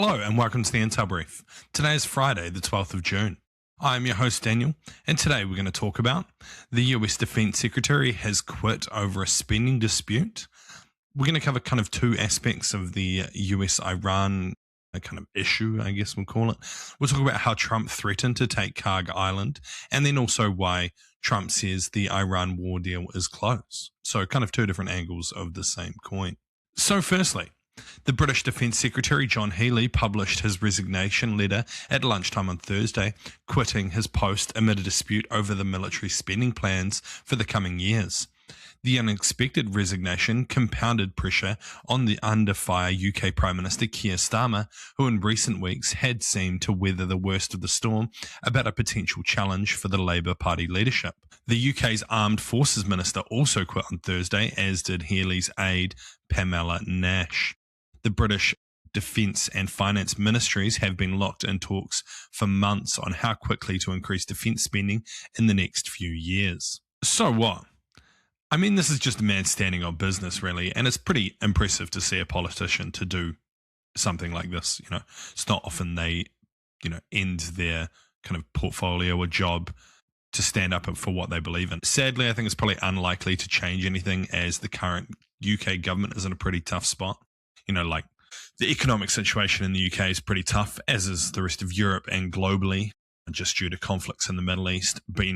Hello and welcome to the Intel Brief. Today is Friday, the 12th of June. I'm your host Daniel, and today we're going to talk about the US Defense Secretary has quit over a spending dispute. We're going to cover kind of two aspects of the US-Iran kind of issue, I guess we'll call it. We'll talk about how Trump threatened to take Kharg Island, and then also why Trump says the Iran war deal is close. So kind of two different angles of the same coin. So firstly, the British Defence Secretary John Healey published his resignation letter at lunchtime on Thursday, quitting his post amid a dispute over the military spending plans for the coming years. The unexpected resignation compounded pressure on the under-fire UK Prime Minister Keir Starmer, who in recent weeks had seemed to weather the worst of the storm about a potential challenge for the Labour Party leadership. The UK's Armed Forces Minister also quit on Thursday, as did Healey's aide Pamela Nash. The British Defence and Finance Ministries have been locked in talks for months on how quickly to increase defence spending in the next few years. So what? I mean, this is just a man standing on business, really, and it's pretty impressive to see a politician to do something like this. It's not often they, end their kind of portfolio or job to stand up for what they believe in. Sadly, I think it's probably unlikely to change anything, as the current UK government is in a pretty tough spot. Like the economic situation in the UK is pretty tough, as is the rest of Europe and globally, just due to conflicts in the Middle East. But,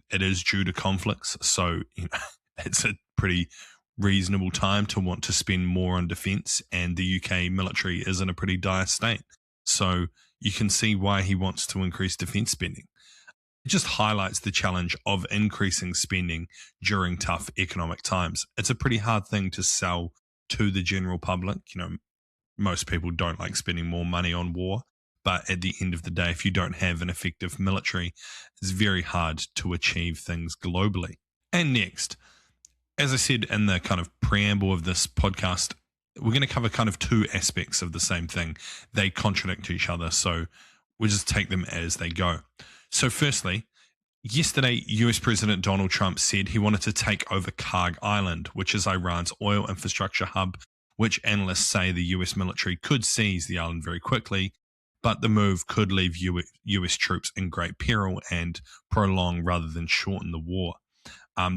it is due to conflicts. So, it's a pretty reasonable time to want to spend more on defence, and the UK military is in a pretty dire state. So you can see why he wants to increase defence spending. It just highlights the challenge of increasing spending during tough economic times. It's a pretty hard thing to sell to the general public. Most people don't like spending more money on war, but at the end of the day, if you don't have an effective military, it's very hard to achieve things globally. And next, as I said in the kind of preamble of this podcast, we're going to cover kind of two aspects of the same thing. They contradict each other, so we'll just take them as they go. So firstly, yesterday, US President Donald Trump said he wanted to take over Kharg Island, which is Iran's oil infrastructure hub, which analysts say the US military could seize the island very quickly, but the move could leave US troops in great peril and prolong rather than shorten the war.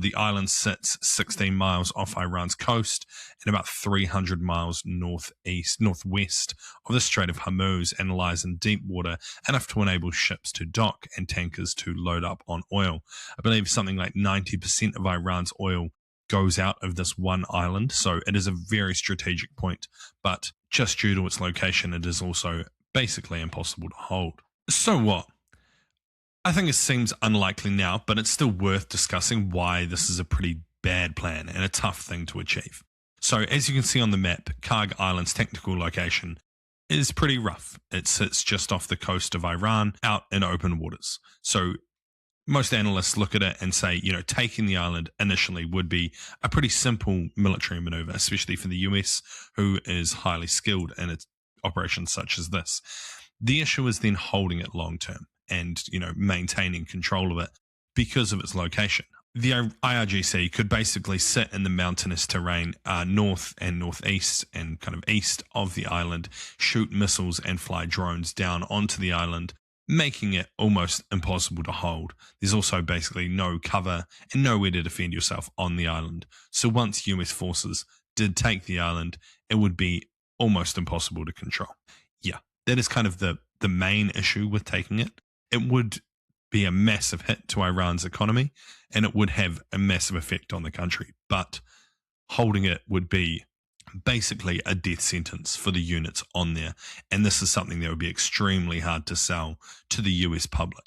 The island sits 16 miles off Iran's coast and about 300 miles northwest of the Strait of Hormuz, and lies in deep water, enough to enable ships to dock and tankers to load up on oil. I believe something like 90% of Iran's oil goes out of this one island, so it is a very strategic point, but just due to its location, it is also basically impossible to hold. So what? I think it seems unlikely now, but it's still worth discussing why this is a pretty bad plan and a tough thing to achieve. So as you can see on the map, Kharg Island's technical location is pretty rough. It sits just off the coast of Iran, out in open waters. So most analysts look at it and say, taking the island initially would be a pretty simple military maneuver, especially for the US, who is highly skilled in its operations such as this. The issue is then holding it long term and, maintaining control of it because of its location. The IRGC could basically sit in the mountainous terrain north and northeast and kind of east of the island, shoot missiles and fly drones down onto the island, making it almost impossible to hold. There's also basically no cover and nowhere to defend yourself on the island. So once US forces did take the island, it would be almost impossible to control. Yeah, that is kind of the main issue with taking it. It would be a massive hit to Iran's economy, and it would have a massive effect on the country. But holding it would be basically a death sentence for the units on there. And this is something that would be extremely hard to sell to the US public.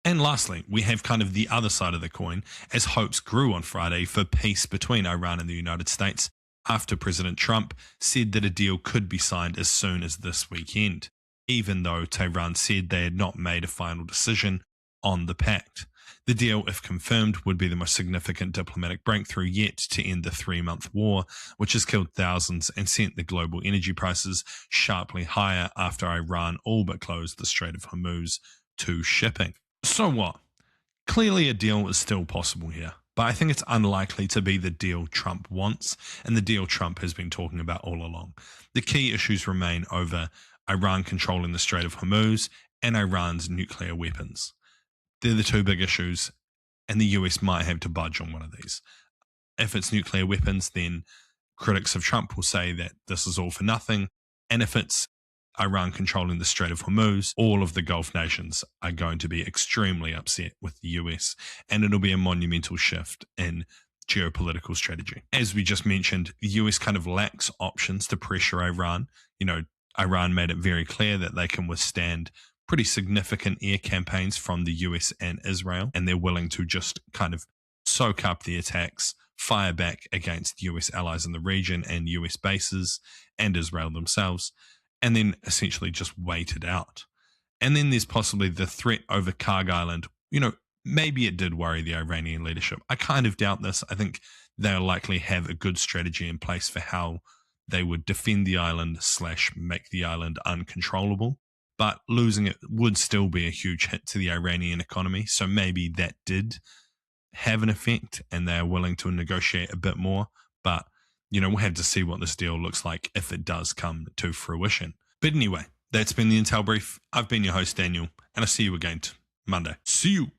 And lastly, we have kind of the other side of the coin, as hopes grew on Friday for peace between Iran and the United States, after President Trump said that a deal could be signed as soon as this weekend, even though Tehran said they had not made a final decision on the pact. The deal, if confirmed, would be the most significant diplomatic breakthrough yet to end the 3-month war, which has killed thousands and sent the global energy prices sharply higher after Iran all but closed the Strait of Hormuz to shipping. So what? Clearly a deal is still possible here. But I think it's unlikely to be the deal Trump wants and the deal Trump has been talking about all along. The key issues remain over Iran controlling the Strait of Hormuz and Iran's nuclear weapons. They're the two big issues, and the US might have to budge on one of these. If it's nuclear weapons, then critics of Trump will say that this is all for nothing. And if it's Iran controlling the Strait of Hormuz, all of the Gulf nations are going to be extremely upset with the US, and it'll be a monumental shift in geopolitical strategy. As we just mentioned, the US kind of lacks options to pressure Iran. Iran made it very clear that they can withstand pretty significant air campaigns from the US and Israel, and they're willing to just kind of soak up the attacks, fire back against US allies in the region and US bases and Israel themselves, and then essentially just wait it out. And then there's possibly the threat over Kharg Island. Maybe it did worry the Iranian leadership. I kind of doubt this. I think they'll likely have a good strategy in place for how they would defend the island / make the island uncontrollable. But losing it would still be a huge hit to the Iranian economy. So maybe that did have an effect and they're willing to negotiate a bit more. But, we'll have to see what this deal looks like if it does come to fruition. But anyway, that's been the Intel Brief. I've been your host, Daniel, and I'll see you again Monday. See you.